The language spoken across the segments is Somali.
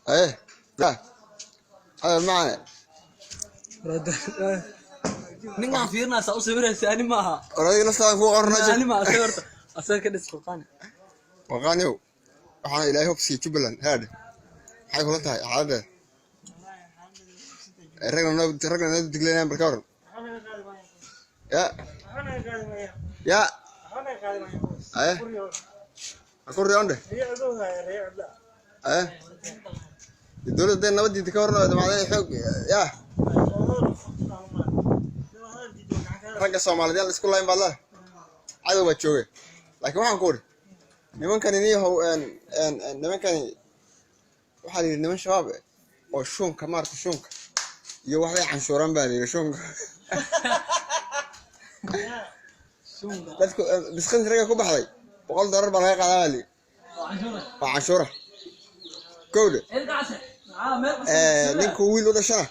ايه لا هذا معنا نيجا في ناس أو سويرة ثاني معها راجل لسه فوق قرنا ثاني مع سويرة أصلا كده سقطان وغانيو waxaan ilaahay hubsi Jubaland haad waxay kula tahay caada ragna diglayaan barkaar ya aku riyonde dowladda nabadda ka horna macnaheedu xoog ya ragga Soomaaliyeed la isku layn baa cadow waa joogay laakiin waxaan ku ori nimankan inuu nimankan waxa la niman shabaab oo shunka marka shunka iyo waxay canshuuran baa leeyahay shunka dadku bisqin raga ku baxday $100 baa laga qaadaa li waa canshuura kowda ninku wiil u dhashay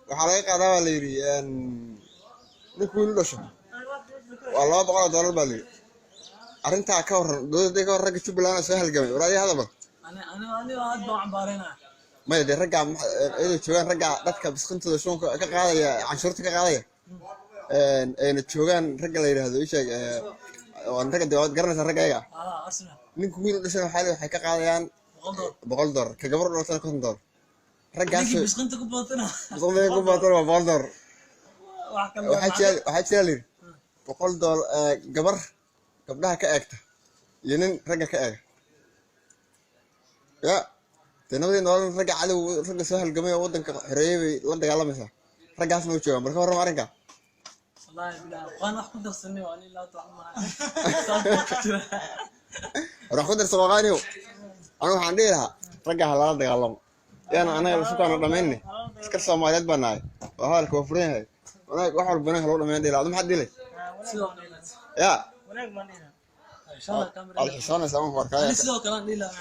waxa laga qaadaa la yiri ninku wiil u dhashay waa $200 baa leeyahay arinta ka waran dowladda ka waran ragga Jubaland soo halgamay walaal hadaba أنا aad baan cambaarayna ma yidhi ragga ay joogan ragga dadka bisqintooda shunka ka qaadaya canshuurta ka qaadaya ayna joogan ragga la yiraahdo isheeg oo ragga dawlad garanaysa ragga ayaga asna ninku wiil u dhashay waxay ka qaadayaan $100 ka gabar dhashay $50 raggaas bisqinta ku baatana $100 waxay jecel $100 gabar gabdhaha ka eegta iyo nin ragga ka eega ya tanawdii nolol ragga cali ragga soo halgamay oo wadanka xoreeyay la dagaalamaysa raggaas ma joogan marka hore maarinka wallahi bilaa qaan wax ku darsanay waa ilaa taxmaa wax ku darsan waqaaniyo anu waxaan dhihi lahaa ragga la dagaalamo yana anaga la sukaan dhameynay iska Soomaaliyeed banaay waa halka waa furan yahay wanaag wax walba loo dhameyn dhilaa maxad dilay ya wanaag ma dhina insha Allah kamera al xisaan sama warkay sidoo kale dhilaa